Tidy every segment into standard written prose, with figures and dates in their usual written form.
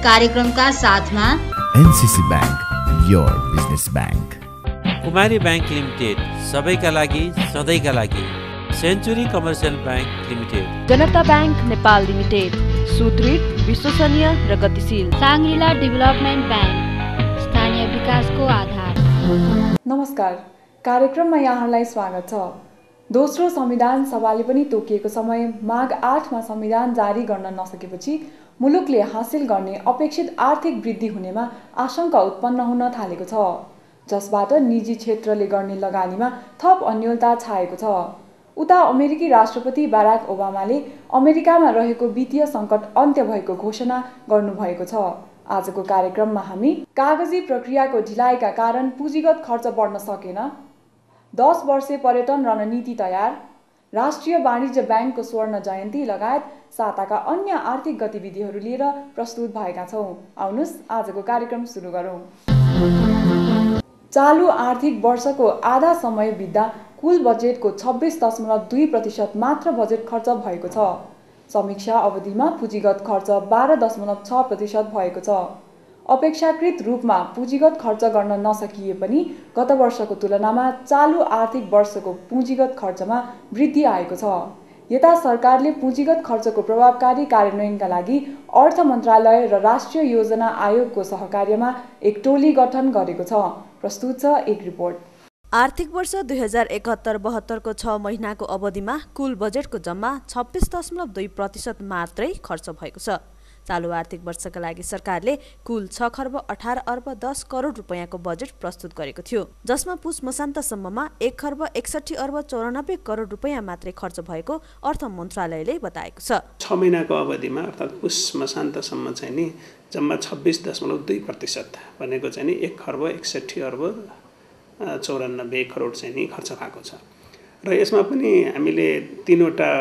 कार्यक्रमका साथमा NCC bank, your business bank. Kumari bank limited, सबैका लागि सधैँका लागि। सेन्चुरी कमर्सियल बैंक लिमिटेड, जनता बैंक नेपाल लिमिटेड, सुदृढ, विश्वसनीय र गतिशील। साङ्ग्रिला डेभलपमेन्ट बैंक, स्थानीय विकासको आधार। नमस्कार, कार्यक्रममा यहाँहरूलाई स्वागत छ। दोस्रो संविधान सभाले पनि तोकिएको समय माघ 8 मा संविधान जारी गर्न नसकेपछि मुलुकले हासिल गर्ने अपेक्षित आर्थिक वृद्धि हुनेमा आशंका उत्पन्न हुन थालेको छ, जसबाट निजी क्षेत्रले गर्ने लगानीमा थप अन्योलता छाएको छ। उता अमेरिकी राष्ट्रपति बाराक ओबामाले अमेरिकामा रहेको वित्तीय सङ्कट अन्त्य भएको घोषणा गर्नुभएको छ। आजको कार्यक्रममा हामी कागजी प्रक्रियाको ढिलाइका कारण पुँजीगत खर्च बढ्न सकेन, 10 वर्षे पर्यटन रणनीति तयार, राष्ट्रिय वाणिज्य ब्याङ्कको स्वर्ण जयन्ती लगायत साताका अन्य आर्थिक गतिविधिहरू लिएर प्रस्तुत भएका छौँ। आउनुहोस् आजको कार्यक्रम सुरु गरौँ। चालु आर्थिक वर्षको आधा समय बित्दा कुल बजेटको 26.2% मात्र बजेट खर्च भएको छ। समीक्षा अवधिमा पुँजीगत खर्च 12.6% भएको छ। अपेक्षाकृत रूपमा पुँजीगत खर्च गर्न नसकिए पनि गत वर्षको तुलनामा चालु आर्थिक वर्षको पुँजीगत खर्चमा वृद्धि आएको छ। यता सरकारले पुँजीगत खर्चको प्रभावकारी कार्यान्वयनका लागि अर्थ मन्त्रालय र राष्ट्रिय योजना आयोगको सहकार्यमा एक टोली गठन गरेको छ। प्रस्तुत छ एक रिपोर्ट। आर्थिक वर्ष 2071-72 को 6 महिनाको अवधिमा कुल बजेटको जम्मा 26.2% मात्रै खर्च भएको छ। चालु आर्थिक वर्षका लागि सरकारले कुल 6 खर्ब 18 अर्ब 10 करोड रुपैयाँको बजेट प्रस्तुत गरेको थियो, जसमा पुस मसान्तसम्ममा 1 खर्ब 61 अर्ब 94 करोड रुपैयाँ मात्रै खर्च भएको अर्थ मन्त्रालयले बताएको छ। 6 महिनाको अवधिमा अर्थात् पुस मसान्तसम्म चाहिँ नि जम्मा 26.2% भनेको चाहिँ नि 1 खर्ब 61 अर्ब 94 करोड चाहिँ नि खर्च भएको छ। र यसमा पनि हामीले 3वटा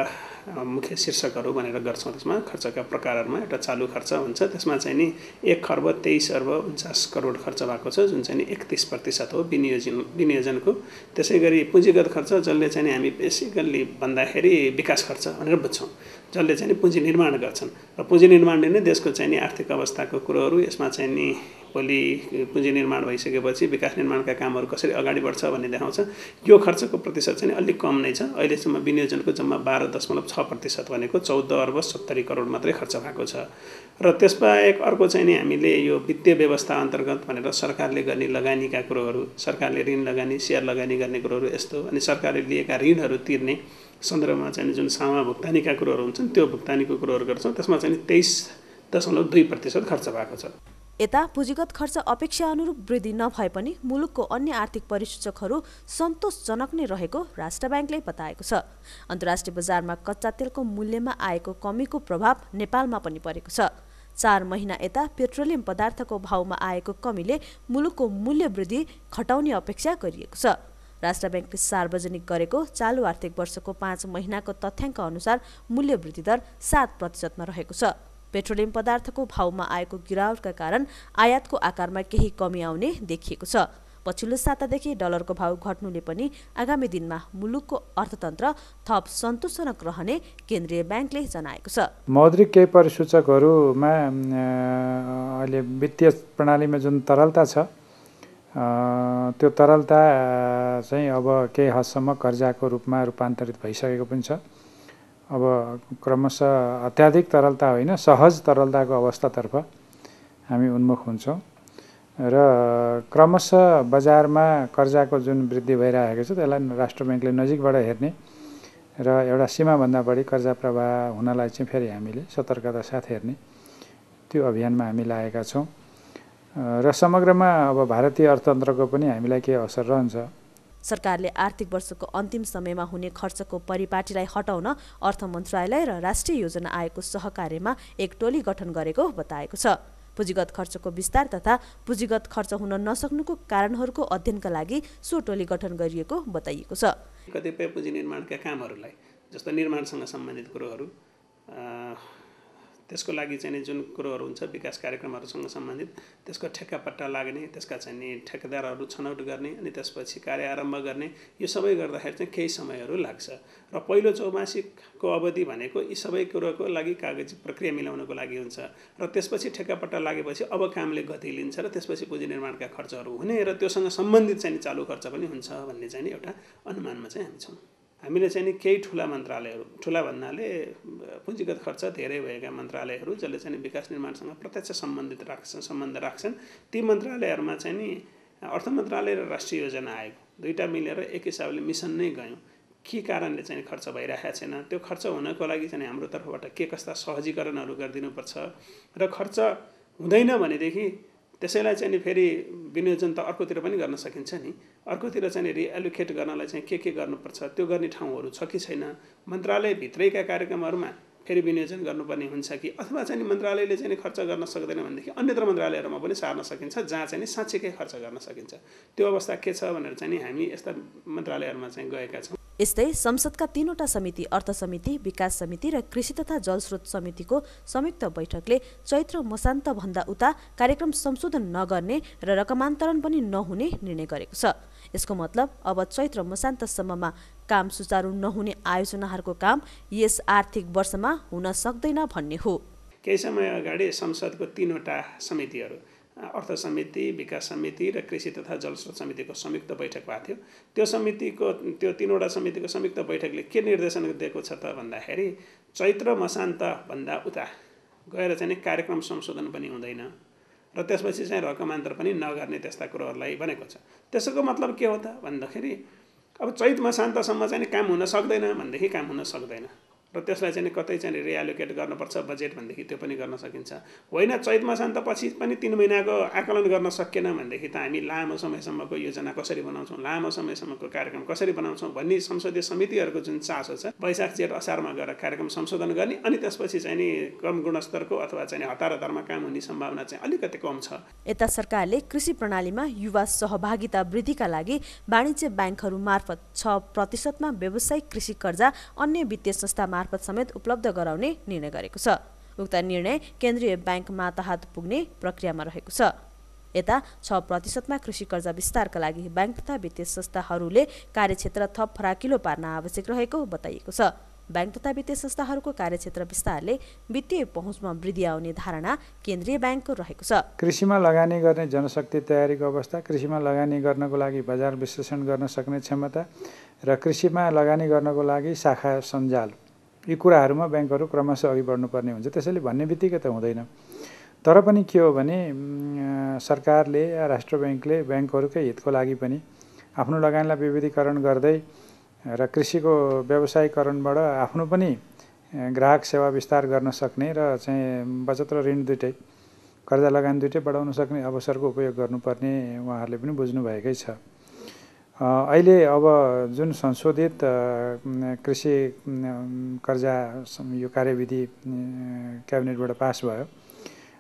मुख्य शीर्षकहरू भनेर गर्छौँ। त्यसमा खर्चका प्रकारहरूमा एउटा चालु खर्च हुन्छ, त्यसमा चाहिँ नि 1 खर्ब 23 अर्ब 49 करोड खर्च भएको छ, जुन चाहिँ नि 31% हो विनियोजनको। त्यसै गरी पुँजीगत खर्च, जसले चाहिँ हामी बेसिकल्ली भन्दाखेरि विकास खर्च भनेर बुझ्छौँ, जसले चाहिँ नि पुँजी निर्माण गर्छन् र पुँजी निर्माणले नै देशको चाहिँ नि आर्थिक अवस्थाको कुरोहरू, यसमा चाहिँ नि भोलि पुँजी निर्माण भइसकेपछि विकास निर्माणका कामहरू कसरी अगाडि बढ्छ भन्ने देखाउँछ। यो खर्चको प्रतिशत चाहिँ अलिक कम नै छ। अहिलेसम्म विनियोजनको जम्मा 12.6% भनेको 14 अर्ब 70 करोड मात्रै खर्च भएको छ। र त्यसबाहेक अर्को चाहिँ नि हामीले यो वित्तीय व्यवस्था अन्तर्गत भनेर सरकारले गर्ने लगानीका कुरोहरू, सरकारले ऋण लगानी, सेयर लगानी गर्ने कुरोहरू यस्तो, अनि सरकारले लिएका ऋणहरू तिर्ने सन्दर्भमा चाहिँ जुन सामा भुक्तानीका कुरोहरू हुन्छन् त्यो भुक्तानीको कुरोहरू गर्छौँ। त्यसमा चाहिँ 23.2% खर्च भएको छ। यता पुँजीगत खर्च अपेक्षा अनुरूप वृद्धि नभए पनि मुलुकको अन्य आर्थिक परिसूचकहरू सन्तोषजनक नै रहेको राष्ट्र ब्याङ्कले बताएको छ। अन्तर्राष्ट्रिय बजारमा कच्चा तेलको मूल्यमा आएको कमीको प्रभाव नेपालमा पनि परेको छ। 4 महिना यता पेट्रोलियम पदार्थको भाउमा आएको कमीले मुलुकको मूल्य वृद्धि घटाउने अपेक्षा गरिएको छ। राष्ट्र ब्याङ्कले सार्वजनिक गरेको चालु आर्थिक वर्षको 5 महिनाको तथ्याङ्क अनुसार मूल्य वृद्धि दर 7% मा रहेको छ। पेट्रोलियम पदार्थको भाउमा आएको गिरावटका कारण आयातको आकारमा केही कमी आउने देखिएको छ। पछिल्लो सातादेखि डलरको भाउ घट्नुले पनि आगामी दिनमा मुलुकको अर्थतन्त्र थप सन्तोषजनक रहने केन्द्रीय ब्याङ्कले जनाएको छ। मौद्रिक केही परिसूचकहरूमा अहिले वित्तीय प्रणालीमा जुन तरलता छ, त्यो तरलता चाहिँ अब केही हदसम्म कर्जाको रूपमा रूपान्तरित भइसकेको पनि छ। अब क्रमशः अत्याधिक तरलता होइन, सहज तरलताको अवस्थातर्फ हामी उन्मुख हुन्छौँ र क्रमशः बजारमा कर्जाको जुन वृद्धि भइरहेको छ त्यसलाई राष्ट्र ब्याङ्कले नजिकबाट हेर्ने र एउटा सीमाभन्दा बढी कर्जा प्रवाह हुनलाई चाहिँ फेरि हामीले सतर्कता साथ हेर्ने त्यो अभियानमा हामी लागेका छौँ। र समग्रमा अब भारतीय अर्थतन्त्रको पनि हामीलाई केही असर रहन्छ। सरकारले आर्थिक वर्षको अन्तिम समयमा हुने खर्चको परिपाटीलाई हटाउन अर्थ मन्त्रालय र राष्ट्रिय योजना आयोगको सहकार्यमा एक टोली गठन गरेको बताएको छ। पुँजीगत खर्चको विस्तार तथा पुँजीगत खर्च हुन नसक्नुको कारणहरूको अध्ययनका लागि सो टोली गठन गरिएको बताइएको छ। कतिपय पुँजी निर्माणका कामहरूलाई, जस्तो निर्माणसँग सम्बन्धित कुरोहरू त्यसको लागि चाहिँ जुन कुरोहरू हुन्छ विकास कार्यक्रमहरूसँग सम्बन्धित त्यसको ठेक्कापट्टा लाग्ने, त्यसका चाहिँ नि ठेकेदारहरू छनौट गर्ने अनि त्यसपछि कार्य आरम्भ गर्ने, यो सबै गर्दाखेरि चाहिँ केही समयहरू लाग्छ। र पहिलो चौमासिकको अवधि भनेको यी सबै कुरोको लागि कागजी प्रक्रिया मिलाउनको लागि हुन्छ र त्यसपछि ठेक्कापट्टा लागेपछि अब कामले गति लिन्छ र त्यसपछि पुँजी निर्माणका खर्चहरू हुने र त्योसँग सम्बन्धित चाहिँ चालु खर्च पनि हुन्छ भन्ने चाहिँ एउटा अनुमानमा चाहिँ हामी छौँ। हामीले चाहिँ नि केही ठुला मन्त्रालयहरू, ठुला भन्नाले पुँजीगत खर्च धेरै भएका मन्त्रालयहरू जसले चाहिँ विकास निर्माणसँग प्रत्यक्ष सम्बन्ध राख्छन्, ती मन्त्रालयहरूमा चाहिँ नि अर्थ मन्त्रालय र राष्ट्रिय योजना आयोग दुईटा मिलेर एक हिसाबले मिसन नै गयौँ। के कारणले चाहिँ खर्च भइरहेको छैन, त्यो खर्च हुनको लागि चाहिँ हाम्रो तर्फबाट के कस्ता सहजीकरणहरू गरिदिनुपर्छ र खर्च हुँदैन भनेदेखि त्यसैलाई चाहिँ नि फेरि विनियोजन त अर्कोतिर पनि गर्न सकिन्छ नि, अर्कोतिर चाहिँ रिएलोकेट गर्नलाई चाहिँ के गर्नुपर्छ, त्यो गर्ने ठाउँहरू छ कि छैन, मन्त्रालयभित्रैका कार्यक्रमहरूमा फेरि विनियोजन गर्नुपर्ने हुन्छ कि अथवा चाहिँ मन्त्रालयले चाहिँ खर्च गर्न सक्दैन भनेदेखि अन्यत्र मन्त्रालयहरूमा पनि सार्न सकिन्छ जहाँ चाहिँ साँच्चैकै खर्च गर्न सकिन्छ। त्यो अवस्था के छ भनेर चाहिँ हामी यस्ता मन्त्रालयहरूमा चाहिँ गएका छौँ। यस्तै संसदका 3वटा समिति, अर्थ समिति, विकास समिति र कृषि तथा जलस्रोत समितिको संयुक्त बैठकले चैत्र मसान्त भन्दा उता कार्यक्रम संशोधन नगर्ने र रकमान्तरण पनि नहुने निर्णय गरेको छ। यसको मतलब अब चैत्र मसान्तसम्ममा काम सुचारू नहुने आयोजनाहरूको काम यस आर्थिक वर्षमा हुन सक्दैन भन्ने हो। केही समय अगाडि संसदको 3वटा समितिहरू, अर्थ समिति, विकास समिति र कृषि तथा जलस्रोत समितिको संयुक्त बैठक भएको थियो। त्यो 3वटा समितिको संयुक्त बैठकले के निर्देशन दिएको छ त भन्दाखेरि चैत्र मसान्त भन्दा उता गएर चाहिँ कार्यक्रम संशोधन पनि हुँदैन र त्यसपछि चाहिँ रकमान्तर पनि नगर्ने त्यस्ता कुरोहरूलाई भनेको छ। त्यसको मतलब के हो त भन्दाखेरि अब चैत मसान्तसम्म चाहिँ काम हुन सक्दैन भनेदेखि काम हुन सक्दैन र त्यसलाई चाहिँ कतै चाहिँ रिएलोकेट गर्नुपर्छ बजेट भनेदेखि त्यो पनि गर्न सकिन्छ। होइन चैत मसान्तपछि पनि 3 महिनाको आकलन गर्न सकिएन भनेदेखि त हामी लामो समयसम्मको योजना कसरी बनाउँछौँ, लामो समयसम्मको कार्यक्रम कसरी बनाउँछौँ भन्ने संसदीय समितिहरूको जुन चासो छ, वैशाख जेठ असारमा गएर कार्यक्रम संशोधन गर्ने अनि त्यसपछि चाहिँ नि कम गुणस्तरको अथवा चाहिँ हतारमा काम हुने सम्भावना चाहिँ अलिकति कम छ। यता सरकारले कृषि प्रणालीमा युवा सहभागिता वृद्धिका लागि वाणिज्य ब्याङ्कहरू मार्फत 6% मा व्यावसायिक कृषि कर्जा अन्य वित्तीय संस्था मार्फत समेत उपलब्ध गराउने निर्णय गरेको छ। उक्त निर्णय केन्द्रीय ब्याङ्क मातहत पुग्ने प्रक्रियामा रहेको छ। यता 6% मा कृषि कर्जा विस्तारका लागि ब्याङ्क तथा वित्तीय संस्थाहरूले कार्यक्षेत्र थप फराकिलो पार्न आवश्यक रहेको बताइएको छ। ब्याङ्क तथा वित्तीय संस्थाहरूको कार्यक्षेत्र विस्तारले वित्तीय पहुँचमा वृद्धि आउने धारणा केन्द्रीय ब्याङ्कको रहेको छ। कृषिमा लगानी गर्ने जनशक्ति तयारीको अवस्था, कृषिमा लगानी गर्नको लागि बजार विश्लेषण गर्न सक्ने क्षमता र कृषिमा लगानी गर्नको लागि शाखा सञ्जाल, यी कुराहरूमा ब्याङ्कहरू क्रमशः अघि बढ्नुपर्ने हुन्छ। त्यसैले भन्ने बित्तिकै त हुँदैन। तर पनि के हो भने सरकारले, राष्ट्र ब्याङ्कले ब्याङ्कहरूकै हितको लागि पनि आफ्नो लगानीलाई विविधीकरण गर्दै र कृषिको व्यवसायीकरणबाट आफ्नो पनि ग्राहक सेवा विस्तार गर्न सक्ने र चाहिँ बचत र ऋण दुइटै, कर्जा लगानी दुइटै बढाउन सक्ने अवसरको उपयोग गर्नुपर्ने उहाँहरूले पनि बुझ्नुभएकै छ। अहिले अब जुन संशोधित कृषि कर्जा यो कार्यविधि क्याबिनेटबाट पास भयो,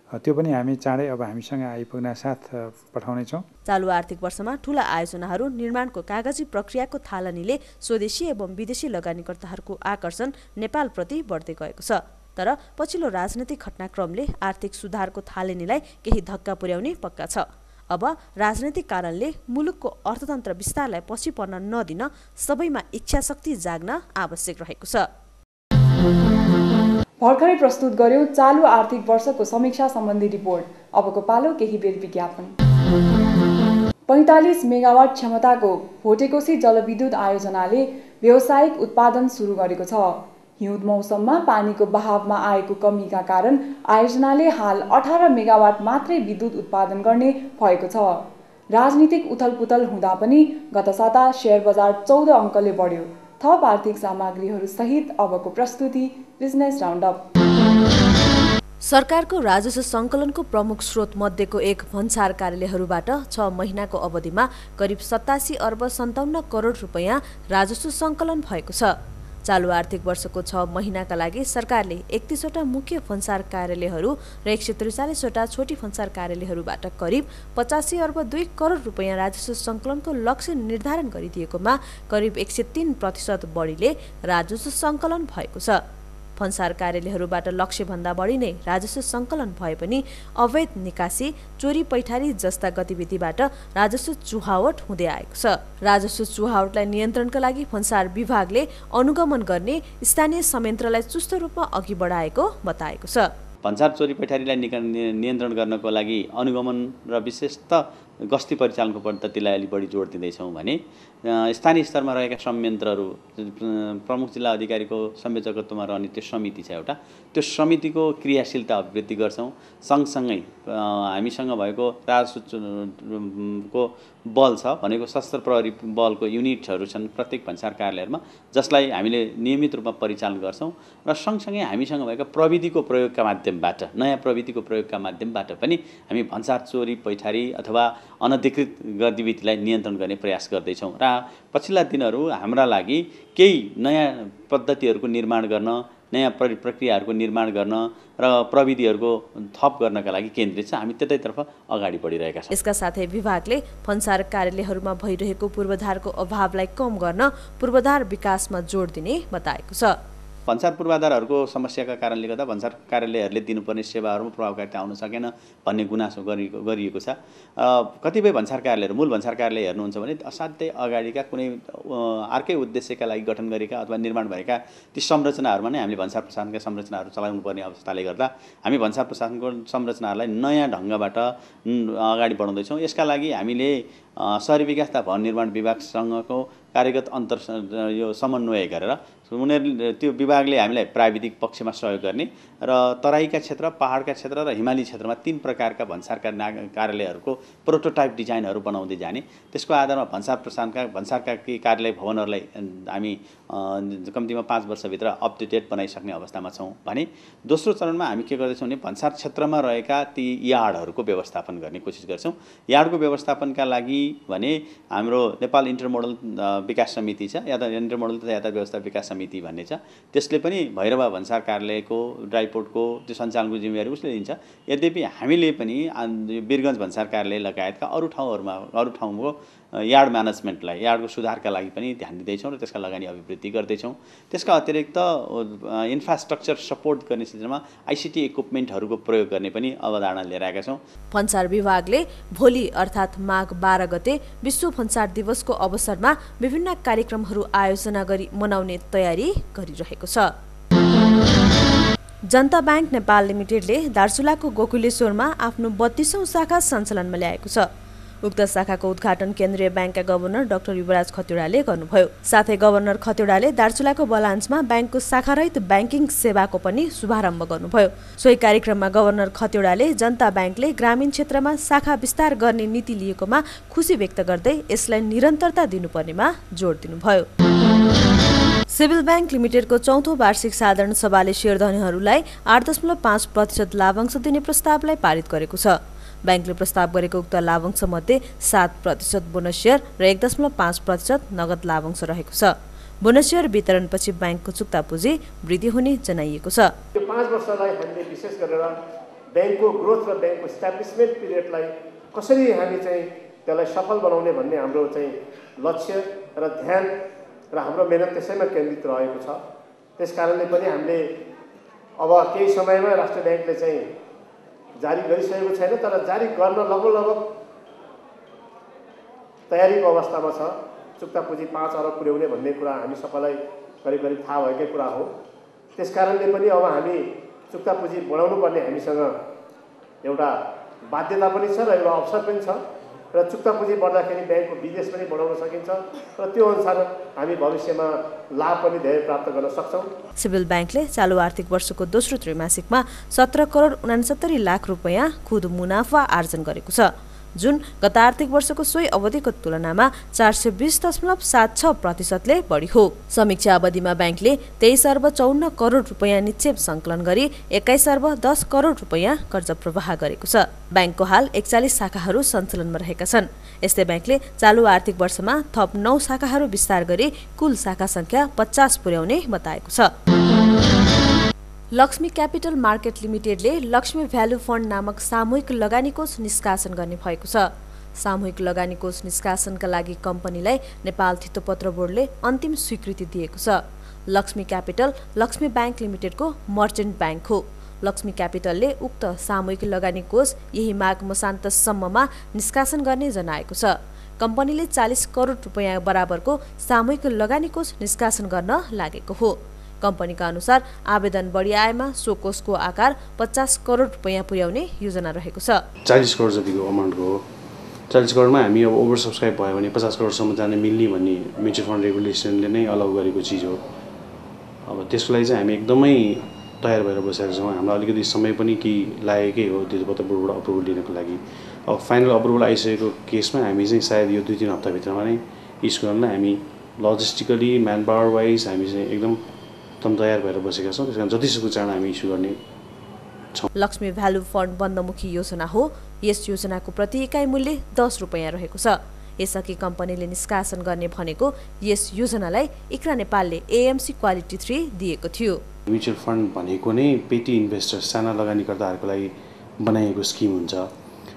त्यो पनि हामी चाँडै अब हामीसँग आइपुग्न साथ पठाउनेछौँ। चालु आर्थिक वर्षमा ठूला आयोजनाहरू निर्माणको कागजी प्रक्रियाको थालनीले स्वदेशी एवं विदेशी लगानीकर्ताहरूको आकर्षण नेपालप्रति बढ्दै गएको छ। तर पछिल्लो राजनैतिक घटनाक्रमले आर्थिक सुधारको थालनीलाई केही धक्का पुर्याउने पक्का छ। अब राजनैतिक कारणले मुलुकको अर्थतन्त्र विस्तारलाई पछि पर्न नदिन सबैमा इच्छाशक्ति जाग्न आवश्यक रहेको छ। भर्खरै प्रस्तुत गर्यो चालु आर्थिक वर्षको समीक्षा सम्बन्धी रिपोर्ट। अबको पालो केही बेर विज्ञापन। 45 मेगावाट क्षमताको भोटेकोशी जलविद्युत आयोजनाले व्यावसायिक उत्पादन सुरु गरेको छ। हिउँद मौसममा पानीको बहावमा आएको कमीका कारण आयोजनाले हाल 18 मेगावाट मात्रै विद्युत उत्पादन गर्ने भएको छ। राजनीतिक उथलपुथल हुँदा पनि गत साता शेयर बजार 14 अङ्कले बढ्यो। थप आर्थिक सामग्रीहरू सहित अबको प्रस्तुति बिजनेस राउन्डअप। सरकारको राजस्व सङ्कलनको प्रमुख स्रोत मध्येको एक भन्सार कार्यालयहरूबाट 6 महिनाको अवधिमा करिब 87 अर्ब 57 करोड रुपैयाँ राजस्व सङ्कलन भएको छ। चालु आर्थिक वर्षको 6 महिनाका लागि सरकारले 31वटा मुख्य भन्सार कार्यालयहरू र 143 वटा छोटी भन्सार कार्यालयहरूबाट करिब 85 अर्ब 2 करोड रुपैयाँ राजस्व सङ्कलनको लक्ष्य निर्धारण गरिदिएकोमा करिब 103% बढीले राजस्व सङ्कलन भएको छ। भन्सार कार्यालयहरूबाट लक्ष्यभन्दा बढी नै राजस्व सङ्कलन भए पनि अवैध निकासी, चोरी पैठारी जस्ता गतिविधिबाट राजस्व चुहावट हुँदै आएको छ। राजस्व चुहावटलाई नियन्त्रणका लागि भन्सार विभागले अनुगमन गर्ने स्थानीय संयन्त्रलाई चुस्त रूपमा अघि बढाएको बताएको छ। भन्सार चोरी पैठारीलाई नियन्त्रण गर्नको लागि अनुगमन र विशेषतः गस्ती परिचालनको पद्धतिलाई अलि बढी जोड दिँदैछौँ भने स्थानीय स्तरमा रहेका संयन्त्रहरू प्रमुख जिल्ला अधिकारीको संयोजकत्वमा रहने त्यो समिति छ एउटा, त्यो समितिको क्रियाशीलता अभिवृद्धि गर्छौँ। सँगसँगै हामीसँग भएको राजस्वको बल छ भनेको सशस्त्र प्रहरी बलको युनिटहरू छन् प्रत्येक भन्सार कार्यालयमा, जसलाई हामीले नियमित रूपमा परिचालन गर्छौँ र सँगसँगै हामीसँग भएका प्रविधिको प्रयोगका माध्यमबाट, नयाँ प्रविधिको प्रयोगका माध्यमबाट पनि हामी भन्सार चोरी पैठारी अथवा अनधिकृत गतिविधिलाई नियन्त्रण गर्ने प्रयास गर्दैछौँ। र पछिल्ला दिनहरू हाम्रा लागि केही नयाँ पद्धतिहरूको निर्माण गर्न, नयाँ प्रक्रियाहरूको निर्माण गर्न र प्रविधिहरूको थप गर्नका लागि केन्द्रित छ। हामी त्यतैतर्फ अगाडि बढिरहेका छौँ। यसका साथै विभागले भन्सार कार्यालयहरूमा भइरहेको पूर्वाधारको अभावलाई कम गर्न पूर्वाधार विकासमा जोड दिने बताएको छ। भन्सार पूर्वाधारहरूको समस्याका कारणले गर्दा भन्सार कार्यालयहरूले दिनुपर्ने सेवाहरूमा प्रभावकारिता आउन सकेन भन्ने गुनासो गरिएको छ। कतिपय भन्सार कार्यालयहरू, मूल भन्सार कार्यालय हेर्नुहुन्छ भने असाध्यै अगाडिका कुनै अर्कै उद्देश्यका लागि गठन गरेका अथवा निर्माण भएका ती संरचनाहरूमा नै हामीले भन्सार प्रशासनका संरचनाहरू चलाउनु पर्ने अवस्थाले गर्दा हामी भन्सार प्रशासनको संरचनाहरूलाई नयाँ ढङ्गबाट अगाडि बढाउँदैछौँ। यसका लागि हामीले शहरी विकास तथा भवन निर्माण विभागसँगको कार्यगत यो समन्वय गरेर उनीहरूले त्यो विभागले हामीलाई प्राविधिक पक्षमा सहयोग गर्ने र तराईका क्षेत्र, पहाडका क्षेत्र र हिमाली क्षेत्रमा 3 प्रकारका भन्सारका कार्यालयहरूको प्रोटोटाइप डिजाइनहरू बनाउँदै जाने, त्यसको आधारमा भन्सारका कार्यालय भवनहरूलाई हामी कम्तीमा 5 वर्षभित्र अप टु डेट बनाइसक्ने अवस्थामा छौँ भने दोस्रो चरणमा हामी के गर्दैछौँ भने भन्सार क्षेत्रमा रहेका ती यार्डहरूको व्यवस्थापन गर्ने कोसिस गर्छौँ। यार्डको व्यवस्थापनका लागि भने हाम्रो नेपाल इन्टरमोडल विकास समिति छ, इन्टरमोडल तथा यातायात व्यवस्था विकास समिति भन्ने छ, त्यसले पनि भैरवा भन्सार कार्यालयको ड्राइपोर्टको त्यो सञ्चालनको जिम्मेवारी उसले लिन्छ। यद्यपि हामीले पनि वीरगञ्ज भन्सार कार्यालय लगायतका अरू ठाउँको यार्ड म्यानेजमेन्टलाई, यार्डको सुधारका लागि पनि ध्यान दिँदैछौँ र त्यसका लगानी अभिवृद्धि गर्दैछौँ। त्यसका अतिरिक्त इन्फ्रास्ट्रक्चर सपोर्ट गर्ने क्षेत्रमा आइसिटी इक्विपमेन्टहरूको प्रयोग गर्ने पनि अवधारणा लिएर आएका छौँ। भन्सार विभागले भोलि अर्थात् माघ 12 गते विश्व भन्सार दिवसको अवसरमा विभिन्न कार्यक्रमहरू आयोजना गरी मनाउने तयारी गरिरहेको छ। जनता ब्याङ्क नेपाल लिमिटेडले दार्चुलाको गोकुलेश्वरमा आफ्नो 32औं शाखा सञ्चालनमा ल्याएको छ। उक्त शाखाको उद्घाटन केन्द्रीय ब्याङ्कका गभर्नर डाक्टर युवराज खतिवडाले गर्नुभयो। साथै गभर्नर खतिवडाले दार्चुलाको बलान्समा ब्याङ्कको शाखारहित ब्याङ्किङ सेवाको पनि शुभारम्भ गर्नुभयो। सोही कार्यक्रममा गभर्नर खतिवडाले जनता ब्याङ्कले ग्रामीण क्षेत्रमा शाखा विस्तार गर्ने नीति लिएकोमा खुसी व्यक्त गर्दै यसलाई निरन्तरता दिनुपर्नेमा जोड दिनुभयो। सिभिल ब्याङ्क लिमिटेडको 4औं वार्षिक साधारण सभाले शेयरधनीहरूलाई 8.5% लाभांश दिने प्रस्तावलाई पारित गरेको छ। ब्याङ्कले प्रस्ताव गरेको उक्त लाभांश मध्ये 7% बोनस शेयर र 1.5% नगद लाभांश रहेको छ। बोनस शेयर वितरणपछि ब्याङ्कको चुक्ता पुँजी वृद्धि हुने जनाइएको छ। यो 5 वर्षलाई हामीले विशेष गरेर ब्याङ्कको ग्रोथ र ब्याङ्कको इस्टाब्लिसमेन्ट पिरियडलाई कसरी हामी चाहिँ त्यसलाई सफल बनाउने भन्ने हाम्रो चाहिँ लक्ष्य र ध्यान र हाम्रो मेहनत त्यसैमा केन्द्रित रहेको छ। त्यसकारणले पनि हामीले अब केही समयमा राष्ट्रिय ब्याङ्कले चाहिँ जारी गरिसकेको छैन, तर जारी गर्न लगभग तयारीको अवस्थामा छ। चुक्ता पुँजी 5 अरब पुर्याउने भन्ने कुरा हामी सबैलाई करिब थाहा भएकै कुरा हो। त्यसकारणले पनि अब हामी चुक्ता पुँजी बढाउनु पर्ने हामीसँग एउटा बाध्यता पनि छ र एउटा अवसर पनि छ र चुक्ता पुँजी बढ्दाखेरि ब्याङ्कको बिजनेस पनि बढाउन सकिन्छ र त्यो अनुसार हामी भविष्यमा लाभ पनि धेरै प्राप्त गर्न सक्छौँ। सिभिल ब्याङ्कले चालु आर्थिक वर्षको दोस्रो त्रैमासिकमा 17 करोड 69 लाख रुपैयाँ खुद मुनाफा आर्जन गरेको छ, जुन गत आर्थिक वर्षको सोही अवधिको तुलनामा 420.76%ले बढी हो। समीक्षा अवधिमा ब्याङ्कले 23 अर्ब 54 करोड रुपैयाँ निक्षेप सङ्कलन गरी 21 अर्ब 10 करोड रुपैयाँ कर्ज प्रवाह गरेको छ। ब्याङ्कको हाल 41 शाखाहरू सञ्चालनमा रहेका छन्। यस्तै ब्याङ्कले चालु आर्थिक वर्षमा थप 9 शाखाहरू विस्तार गरी कुल शाखा सङ्ख्या 50 पुर्याउने बताएको छ। लक्ष्मी क्यापिटल मार्केट लिमिटेडले लक्ष्मी भ्यालु फन्ड नामक सामूहिक लगानी कोष निष्कासन गर्ने भएको छ। सामूहिक लगानी कोष निष्कासनका लागि कम्पनीलाई नेपाल धितोपत्र बोर्डले अन्तिम स्वीकृति दिएको छ। लक्ष्मी क्यापिटल लक्ष्मी ब्याङ्क लिमिटेडको मर्चेन्ट ब्याङ्क हो। लक्ष्मी क्यापिटलले उक्त सामूहिक लगानी कोष यही माघ मसान्तसम्ममा निष्कासन गर्ने जनाएको छ। कम्पनीले 40 करोड रुपैयाँ बराबरको सामूहिक लगानी कोष निष्कासन गर्न लागेको हो। कम्पनीका अनुसार आवेदन बढी आएमा सो कोषको आकार 50 करोड रुपैयाँ पुर्याउने योजना रहेको छ। 40 करोड जतिको अमाउन्टको हो। 40 करोडमा हामी अब ओभर सब्सक्राइब भयो भने 50 करोडसम्म जान मिल्ने भन्ने म्युचुअल फन्ड रेगुलेसनले नै अलाउ गरेको चिज हो। अब त्यसको लागि चाहिँ हामी एकदमै तयार भएर बसेका छौँ। हामीलाई अलिकति समय पनि केही लागेकै हो त्यसबाट बोर्डबाट अप्रुभल लिनको लागि। अब फाइनल अप्रुभल आइसकेको केसमा हामी चाहिँ सायद यो 2-3 हप्ताभित्रमा नै इस्यु गर्नलाई हामी लजिस्टिकली म्यान पावर वाइज हामी चाहिँ एकदम तयार भएर बसेका छौँ। त्यस कारण जतिसक्दो चाँडो हामी इस्यु गर्ने छौँ। लक्ष्मी भ्यालु फन्ड बन्दमुखी योजना हो। यस योजनाको प्रति इकाइ मूल्य 10 रुपैयाँ रहेको छ। यसअघि कम्पनीले निष्कासन गर्ने भनेको यस योजनालाई इक्रा नेपालले एएमसी क्वालिटी 3 दिएको थियो। म्युचुअल फन्ड भनेको नै पेटी इन्भेस्टर्स साना लगानीकर्ताहरूको लागि बनाइएको स्किम हुन्छ।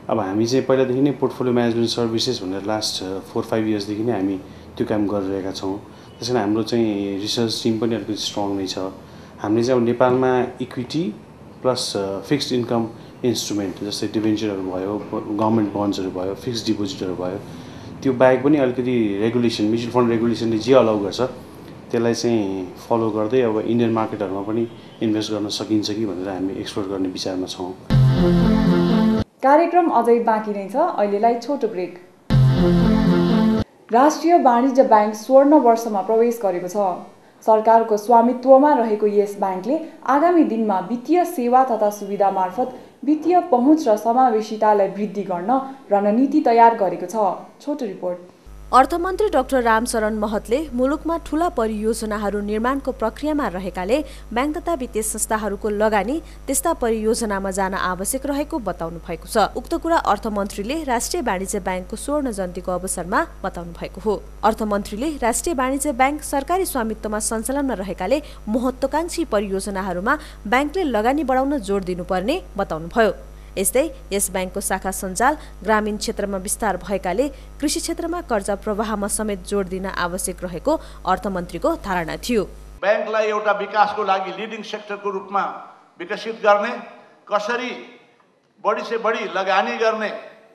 अब हामी चाहिँ पहिलादेखि नै पोर्टफोलियो म्यानेजमेन्ट सर्भिसेस भनेर लास्ट 4-5 इयर्सदेखि नै हामी त्यो काम गरिरहेका छौँ। त्यस कारण हाम्रो चाहिँ रिसर्च टिम पनि अलिकति स्ट्रङ नै छ। हामीले चाहिँ अब नेपालमा equity plus fixed income instrument जस्तै डिभेन्चरहरू भयो, गभर्मेन्ट बन्ड्सहरू भयो, फिक्स्ड डिपोजिटहरू भयो, त्यो बाहेक पनि अलिकति रेगुलेसन म्युचुअल फन्ड रेगुलेसनले जे अलाउ गर्छ त्यसलाई चाहिँ फलो गर्दै अब इन्डियन मार्केटहरूमा पनि इन्भेस्ट गर्न सकिन्छ कि भनेर हामी एक्सप्लोर गर्ने विचारमा छौँ। कार्यक्रम अझै बाँकी नै छ, अहिलेलाई छोटो ब्रेक। राष्ट्रिय वाणिज्य ब्याङ्क स्वर्ण वर्षमा प्रवेश गरेको छ। सरकारको स्वामित्वमा रहेको यस ब्याङ्कले आगामी दिनमा वित्तीय सेवा तथा सुविधा मार्फत वित्तीय पहुँच र समावेशितालाई वृद्धि गर्न रणनीति तयार गरेको छ। छोटो रिपोर्ट। अर्थमन्त्री डाक्टर रामशरण महतले मुलुकमा ठूला परियोजनाहरू निर्माणको प्रक्रियामा रहेकाले ब्याङ्क तथा वित्तीय संस्थाहरूको लगानी त्यस्ता परियोजनामा जान आवश्यक रहेको बताउनु भएको छ। उक्त कुरा अर्थमन्त्रीले राष्ट्रिय वाणिज्य ब्याङ्कको स्वर्ण जयन्तीको अवसरमा बताउनु भएको हो। अर्थमन्त्रीले राष्ट्रिय वाणिज्य ब्याङ्क सरकारी स्वामित्वमा सञ्चालनमा रहेकाले महत्त्वकांक्षी परियोजनाहरूमा ब्याङ्कले लगानी बढाउन जोड दिनुपर्ने बताउनुभयो। यस्तै यस ब्याङ्कको शाखा सञ्जाल ग्रामीण क्षेत्रमा विस्तार भएकाले कृषि क्षेत्रमा कर्जा प्रवाहमा समेत जोड दिन आवश्यक रहेको अर्थमन्त्रीको धारणा थियो। ब्याङ्कलाई एउटा विकासको लागि लिडिङ सेक्टरको रूपमा विकसित गर्ने, कसरी बढी से बढी लगानी गर्ने,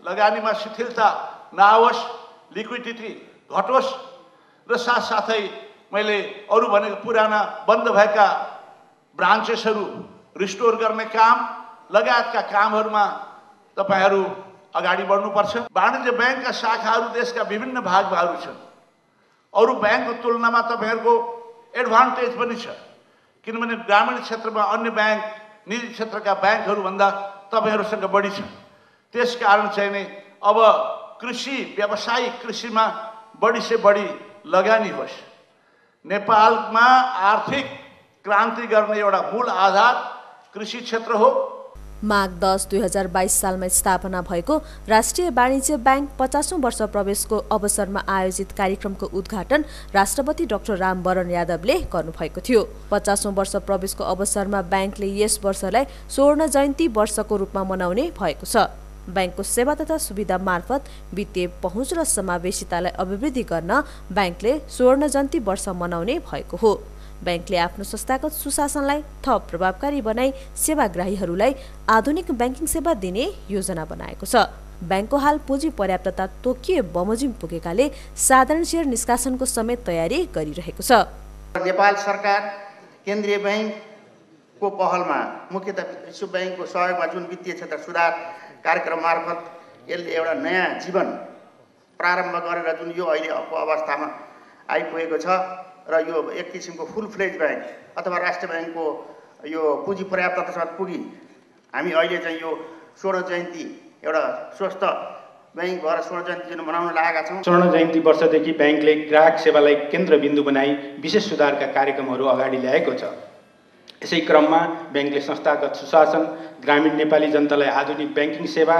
लगानीमा शिथिलता नआओस्, लिक्विडिटी घटोस् र साथसाथै मैले अरू भनेको पुराना बन्द भएका ब्रान्चेसहरू रिस्टोर गर्ने काम लगायतका कामहरूमा तपाईहरू अगाडि बढ्नुपर्छ। वाणिज्य ब्याङ्कका शाखाहरू देशका विभिन्न भागहरू छन्। अरू ब्याङ्कको तुलनामा तपाईहरूको एडभान्टेज पनि छ, किनभने ग्रामीण क्षेत्रमा अन्य ब्याङ्क निजी क्षेत्रका ब्याङ्कहरूभन्दा तपाईहरूसँग बढी छ। त्यसकारण चाहिँ नै अब कृषि व्यावसायिक कृषिमा बढी से बढी लगानी होस्। नेपालमा आर्थिक क्रान्ति गर्ने एउटा मूल आधार कृषि क्षेत्र हो। माघ 10, 2022 सालमा स्थापना भएको राष्ट्रिय वाणिज्य ब्याङ्क 50औं वर्ष प्रवेशको अवसरमा आयोजित कार्यक्रमको उद्घाटन राष्ट्रपति डाक्टर रामवरण यादवले गर्नुभएको थियो। 50औं वर्ष प्रवेशको अवसरमा ब्याङ्कले यस वर्षलाई स्वर्ण जयन्ती वर्षको रूपमा मनाउने भएको छ। ब्याङ्कको सेवा तथा सुविधा मार्फत वित्तीय पहुँच र समावेशितालाई अभिवृद्धि गर्न ब्याङ्कले स्वर्ण जयन्ती वर्ष मनाउने भएको हो। ब्याङ्कले आफ्नो संस्थागत सुशासनलाई थप प्रभावकारी बनाई सेवाग्राहीहरूलाई आधुनिक ब्याङ्किङ सेवा दिने योजना बनाएको छ। ब्याङ्कको हाल पुँजी पर्याप्तता तोकिए बमोजिम पुगेकाले साधारण सेयर निष्कासनको समेत तयारी गरिरहेको छ। नेपाल सरकार केन्द्रीय ब्याङ्कको पहलमा मुख्यतः विश्व ब्याङ्कको सहयोगमा जुन वित्तीय क्षेत्र सुधार कार्यक्रम मार्फत यसले एउटा नयाँ जीवन प्रारम्भ गरेर जुन यो अहिलेको अवस्थामा आइपुगेको छ र यो एक किसिमको फुल फ्लेज ब्याङ्क अथवा राष्ट्रिय ब्याङ्कको यो पुँजी पर्याप्ततासम्म पुगी हामी अहिले चाहिँ यो स्वर्ण जयन्ती एउटा स्वस्थ ब्याङ्क भएर स्वर्ण जयन्ती जुन मनाउन लागेका छौँ। स्वर्ण जयन्ती वर्षदेखि ब्याङ्कले ग्राहक सेवालाई केन्द्रबिन्दु बनाई विशेष सुधारका कार्यक्रमहरू अगाडि ल्याएको छ। यसै क्रममा ब्याङ्कले संस्थागत सुशासन, ग्रामीण नेपाली जनतालाई आधुनिक ब्याङ्किङ सेवा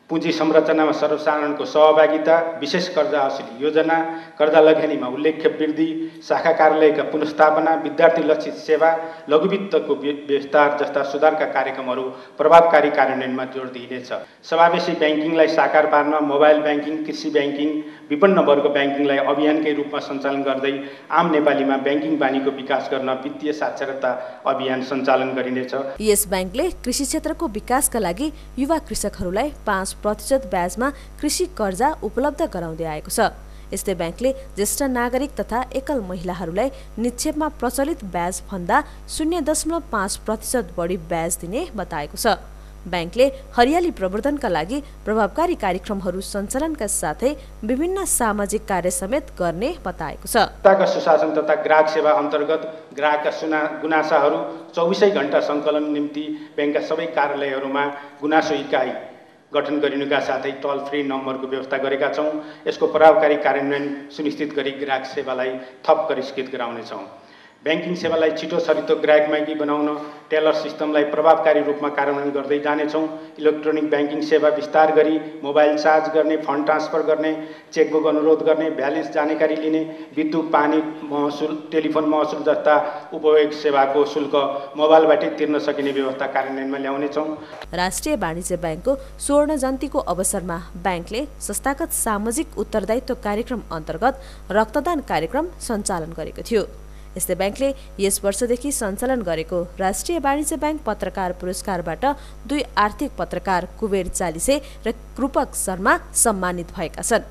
पुँजी संरचनामा सर्वसाधारणको सहभागिता, विशेष कर्जा हासिल योजना, कर्जा लगानीमा उल्लेख्य वृद्धि, शाखा कार्यालयका पुनर्स्थापना, विद्यार्थी लक्षित सेवा, लघुवित्तको विस्तार जस्ता सुधारका कार्यक्रमहरू प्रभावकारी कार्यान्वयनमा जोड दिइनेछ। समावेशी ब्याङ्किङलाई साकार पार्न मोबाइल ब्याङ्किङ, कृषि ब्याङ्किङ, विपन्न वर्ग ब्याङ्किङलाई अभियानकै रूपमा सञ्चालन गर्दै आम नेपालीमा ब्याङ्किङ बानीको विकास गर्न वित्तीय साक्षरता अभियान सञ्चालन गरिनेछ। यस ब्याङ्कले कृषि क्षेत्रको विकासका लागि युवा कृषकहरूलाई 5% ब्याजमा कृषि कर्जा उपलब्ध गराउँदै आएको छ। यस्तै ब्याङ्कले ज्येष्ठ नागरिक तथा एकल महिलाहरूलाई निक्षेपमा प्रचलित ब्याज भन्दा 0.5% बढी ब्याज दिने बताएको छ। ब्याङ्कले हरियाली प्रवर्धनका लागि प्रभावकारी कार्यक्रमहरू सञ्चालनका साथै विभिन्न सामाजिक कार्य समेत गर्ने बताएको छ। तथा सुशासन तथा ग्राहक सेवा अन्तर्गत ग्राहकका गुनासाहरू 24 घण्टा सङ्कलन निम्ति ब्याङ्कका सबै कार्यालयहरूमा गुनासो इकाइ गठन गरिनुका साथै टोल फ्री नम्बरको व्यवस्था गरेका छौँ। यसको प्रभावकारी कार्यान्वयन सुनिश्चित गरी ग्राहक सेवालाई थप परिष्कृत गराउनेछौँ। ब्याङ्किङ सेवालाई छिटो छरितो ग्राहकमागी बनाउन टेलर सिस्टमलाई प्रभावकारी रूपमा कार्यान्वयन गर्दै जानेछौँ। इलेक्ट्रोनिक ब्याङ्किङ सेवा विस्तार गरी मोबाइल चार्ज गर्ने, फन्ड ट्रान्सफर गर्ने, चेकबुक अनुरोध गर्ने, ब्यालेन्स जानकारी लिने, विद्युत पानी महसुल, टेलिफोन महसुल जस्ता उपयोग सेवाको शुल्क मोबाइलबाटै तिर्न सकिने व्यवस्था कार्यान्वयनमा ल्याउनेछौँ। राष्ट्रिय वाणिज्य ब्याङ्कको स्वर्ण जयन्तीको अवसरमा ब्याङ्कले संस्थागत सामाजिक उत्तरदायित्व कार्यक्रम अन्तर्गत रक्तदान कार्यक्रम सञ्चालन गरेको थियो। यस्तै ब्याङ्कले यस वर्षदेखि सञ्चालन गरेको राष्ट्रिय वाणिज्य ब्याङ्क पत्रकार पुरस्कारबाट 2 आर्थिक पत्रकार कुबेर चालिसे र कृपक शर्मा सम्मानित भएका छन्।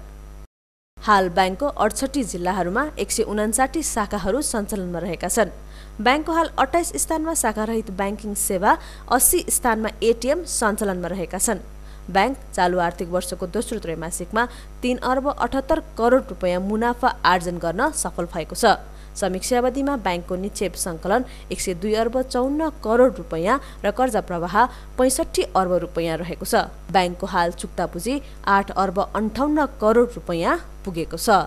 हाल ब्याङ्कको 68 जिल्लाहरूमा 159 शाखाहरू सञ्चालनमा रहेका छन्। ब्याङ्कको हाल 28 स्थानमा शाखारहित ब्याङ्किङ सेवा, 80 स्थानमा एटिएम सञ्चालनमा रहेका छन्। ब्याङ्क चालु आर्थिक वर्षको दोस्रो त्रैमासिकमा 3 अर्ब 78 करोड रुपैयाँ मुनाफा आर्जन गर्न सफल भएको छ। समीक्षा अवधिमा ब्याङ्कको निक्षेप सङ्कलन 102 अर्ब 54 करोड रुपैयाँ र कर्जा प्रवाह 65 अर्ब रुपैयाँ रहेको छ। ब्याङ्कको हाल चुक्ता पुँजी 8 अर्ब 58 करोड रुपैयाँ पुगेको छ।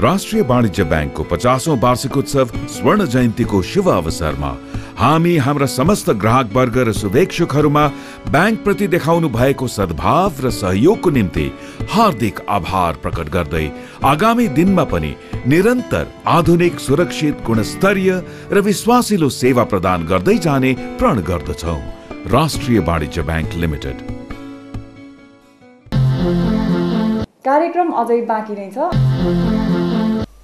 राष्ट्रिय वाणिज्य ब्याङ्कको 50औं वार्षिकोत्सव स्वर्ण जयन्तीको शुभ अवसरमा हामी हाम्रा समस्त ग्राहक वर्ग र शुभेच्छुकहरूमा ब्याङ्क प्रति देखाउनु भएको सद्भाव र सहयोगको निम्ति हार्दिक आभार प्रकट गर्दै आगामी दिनमा पनि निरन्तर आधुनिक, सुरक्षित, गुणस्तरीय र विश्वासिलो सेवा प्रदान गर्दै जाने प्रण गर्दछौँ। राष्ट्रिय वाणिज्य ब्याङ्क लिमिटेड। कार्यक्रम अझै बाँकी नै छ।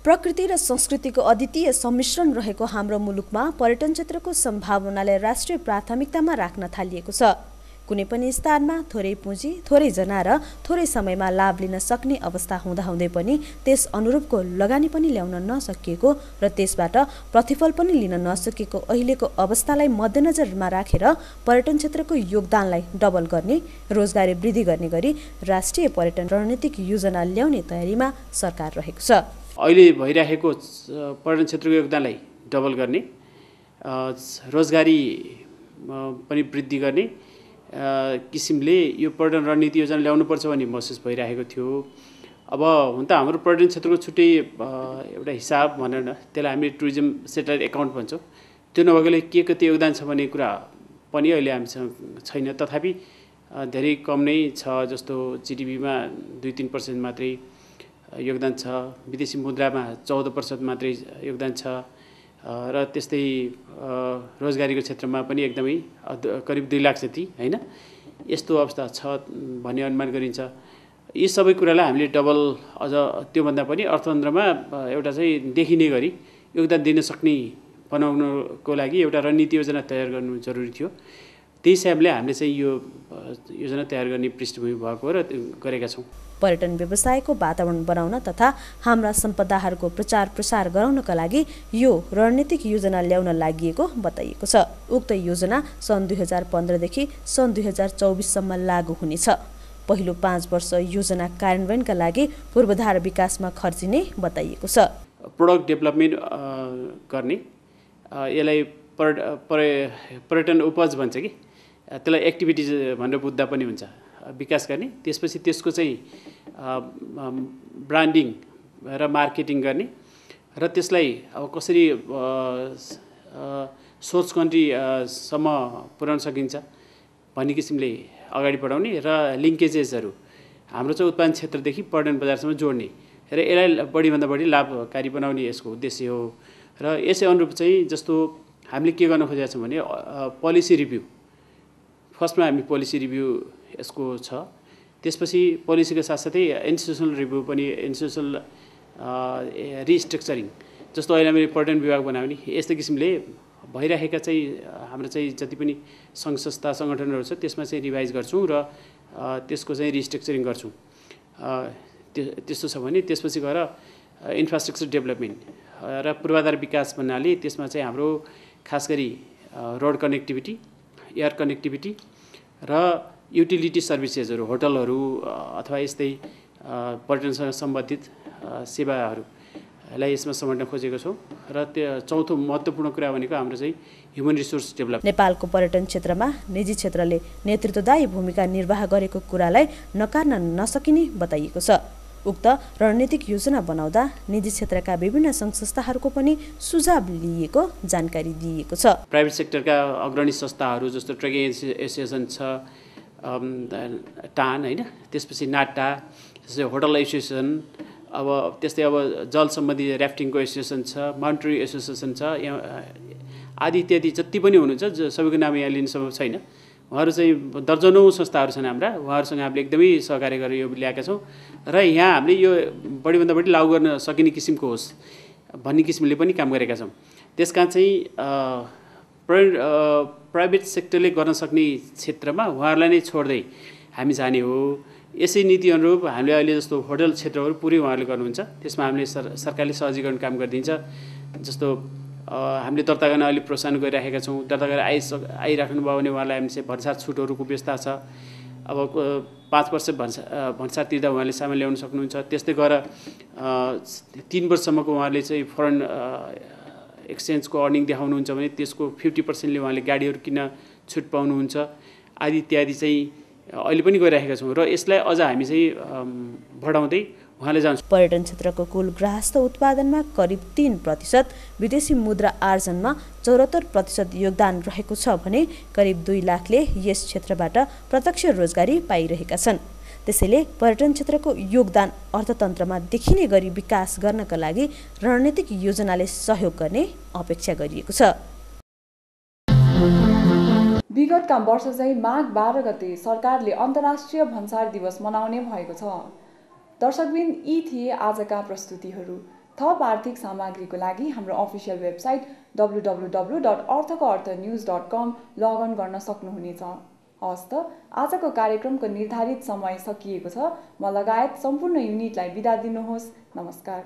प्रकृति र संस्कृतिको अद्वितीय सम्मिश्रण रहेको हाम्रो मुलुकमा पर्यटन क्षेत्रको सम्भावनालाई राष्ट्रिय प्राथमिकतामा राख्न थालिएको छ। कुनै पनि स्थानमा थोरै पुँजी, थोरै जना र थोरै समयमा लाभ लिन सक्ने अवस्था हुँदाहुँदै पनि त्यस अनुरूपको लगानी पनि ल्याउन नसकिएको र त्यसबाट प्रतिफल पनि लिन नसकेको अहिलेको अवस्थालाई मध्यनजरमा राखेर पर्यटन क्षेत्रको योगदानलाई डबल गर्ने, रोजगारी वृद्धि गर्ने गरी राष्ट्रिय पर्यटन रणनीतिक योजना ल्याउने तयारीमा सरकार रहेको छ। अहिले भइरहेको पर्यटन क्षेत्रको योगदानलाई डबल गर्ने, रोजगारी पनि वृद्धि गर्ने किसिमले यो पर्यटन रणनीति योजना ल्याउनुपर्छ भन्ने महसुस भइरहेको थियो। अब हुन त हाम्रो पर्यटन क्षेत्रको छुट्टै एउटा हिसाब भनेर न, त्यसलाई हामीले टुरिज्म सेटेलाइट एकाउन्ट भन्छौँ। त्यो नभएकोले के कति योगदान छ भन्ने कुरा पनि अहिले हामीसँग छैन। तथापि धेरै कम नै छ, जस्तो जिडिपीमा 2-3% मात्रै योगदान छ, विदेशी मुद्रामा 14% मात्रै योगदान छ र त्यस्तै रोजगारीको क्षेत्रमा पनि एकदमै करिब 2 लाख जति हैन यस्तो अवस्था छ भन्ने अनुमान गरिन्छ। यी सबै कुरालाई हामीले डबल अझ त्योभन्दा पनि अर्थतन्त्रमा एउटा चाहिँ देखिने गरी योगदान दिन सक्ने बनाउनको लागि एउटा रणनीति योजना तयार गर्नु जरुरी थियो। त्यही हिसाबले हामीले चाहिँ यो योजना तयार गर्ने पृष्ठभूमि भएको र गरेका छौँ। पर्यटन व्यवसायको वातावरण बनाउन तथा हाम्रा सम्पदाहरूको प्रचार प्रसार गराउनका लागि यो रणनीतिक योजना ल्याउन लागि बताइएको छ। उक्त योजना सन् 2015 देखि सन् 2024 सम्म लागू हुनेछ। पहिलो 5 वर्ष योजना कार्यान्वयनका लागि पूर्वाधार विकासमा खर्चिने बताइएको छ। प्रोडक्ट डेभलपमेन्ट गर्ने, यसलाई पर्यटन उपज भन्छ कि, त्यसलाई एक्टिभिटिज भनेर बुझ्दा पनि हुन्छ, विकास गर्ने। त्यसपछि त्यसको चाहिँ ब्रान्डिङ र मार्केटिङ गर्ने र त्यसलाई अब कसरी सोर्स कन्ट्रीसम्म पुर्याउन सकिन्छ भन्ने किसिमले अगाडि बढाउने र लिङ्केजेसहरू हाम्रो चाहिँ उत्पादन क्षेत्रदेखि पर्यटन बजारसम्म जोड्ने र यसलाई बढीभन्दा बढी लाभकारी बनाउने यसको उद्देश्य हो। र यसै अनुरूप चाहिँ जस्तो हामीले के गर्न खोजेका छौँ भने पोलिसी रिभ्यू, फर्स्टमा हामी पोलिसी रिभ्यू यसको छ, त्यसपछि पोलिसीको साथसाथै इन्स्टिट्युसनल रिभ्यू पनि, इन्स्टिट्युसनल रिस्ट्रक्चरिङ, जस्तो अहिले हामीले पर्यटन विभाग बनाउने यस्तै किसिमले भइरहेका चाहिँ हाम्रो चाहिँ जति पनि सङ्घ संस्था सङ्गठनहरू छ त्यसमा चाहिँ रिभाइज गर्छौँ र त्यसको चाहिँ रिस्ट्रक्चरिङ गर्छौँ। त्यस्तो छ भने त्यसपछि गएर इन्फ्रास्ट्रक्चर डेभलपमेन्ट र पूर्वाधार विकास भन्नाले त्यसमा चाहिँ हाम्रो खास गरी रोड कनेक्टिभिटी, एयर कनेक्टिभिटी र युटिलिटी सर्भिसेसहरू, होटलहरू अथवा यस्तै पर्यटनसँग सम्बन्धित सेवाहरूलाई यसमा समेट्न खोजेको छौँ। र त्यो चौथो महत्त्वपूर्ण कुरा भनेको हाम्रो चाहिँ ह्युमन रिसोर्स डेभलपमेन्ट। नेपालको पर्यटन क्षेत्रमा निजी क्षेत्रले नेतृत्वदायी भूमिका निर्वाह गरेको कुरालाई नकार्न नसकिने बताइएको छ। उक्त रणनीतिक योजना बनाउँदा निजी क्षेत्रका विभिन्न सङ्घ संस्थाहरूको पनि सुझाव लिएको जानकारी दिइएको छ। प्राइभेट सेक्टरका अग्रणी संस्थाहरू जस्तो ट्रेकिङ एसोसिएसन छ, टान होइन, त्यसपछि नाटा, जस्तै होटल एसोसिएसन, अब त्यस्तै अब जल सम्बन्धी ऱ्याफ्टिङको एसोसिएसन छ, माउन्टेनरी एसोसिएसन छ, आदि इत्यादि जति पनि हुनुहुन्छ सबैको नाम यहाँ लिनु सम्भव छैन। उहाँहरू चाहिँ दर्जनौँ संस्थाहरू छन् हाम्रा, उहाँहरूसँग हामीले एकदमै सहकार्य गरेर यो ल्याएका छौँ र यहाँ हामीले यो बढीभन्दा बढी लागू गर्न सकिने किसिमको होस् भन्ने किसिमले पनि काम गरेका छौँ। त्यसका चाहिँ प्राइभेट सेक्टरले गर्न सक्ने क्षेत्रमा उहाँहरूलाई नै छोड्दै हामी जाने हो। यसै नीति अनुरूप हामीले अहिले जस्तो होटल क्षेत्रहरू पुरै उहाँहरूले गर्नुहुन्छ, त्यसमा हामीले सरकारले सहजीकरण काम गरिदिन्छ। जस्तो हामीले दर्ता गर्न अहिले प्रोत्साहन गरिराखेका छौँ। दर्ता गरेर आइराख्नु भयो भने उहाँलाई हामी चाहिँ भन्सार छुटहरूको व्यवस्था छ। अब 5 वर्ष भन्सार तिर्दा उहाँले सामान ल्याउन सक्नुहुन्छ। त्यस्तै गरेर 3 वर्षसम्मको उहाँले चाहिँ फरेन एक्सचेन्जको अर्निङ देखाउनुहुन्छ भने त्यसको 50%ले उहाँले गाडीहरू किन्न छुट पाउनुहुन्छ आदि इत्यादि चाहिँ अहिले पनि गरिराखेका छौँ र यसलाई अझ हामी चाहिँ बढाउँदै उहाँले जान्छौँ। पर्यटन क्षेत्रको कुल गृहस्थ उत्पादनमा करिब 3%, विदेशी मुद्रा आर्जनमा 74% योगदान रहेको छ भने करिब 2 लाखले यस क्षेत्रबाट प्रत्यक्ष रोजगारी पाइरहेका छन्। त्यसैले पर्यटन क्षेत्रको योगदान अर्थतन्त्रमा देखिने गरी विकास गर्नका लागि रणनीतिक योजनाले सहयोग गर्ने अपेक्षा गरिएको छ। विगतका वर्ष चाहिँ माघ 12 गते सरकारले अन्तर्राष्ट्रिय भन्सार दिवस मनाउने भएको छ। दर्शकबिन यी थिए आजका प्रस्तुतिहरू। थप आर्थिक सामग्रीको लागि हाम्रो अफिसियल वेबसाइट www.arthakaarthanews.com लगअन गर्न सक्नुहुनेछ। हवस् त, आजको कार्यक्रमको निर्धारित समय सकिएको छ। म लगायत सम्पूर्ण युनिटलाई बिदा दिनुहोस्। नमस्कार।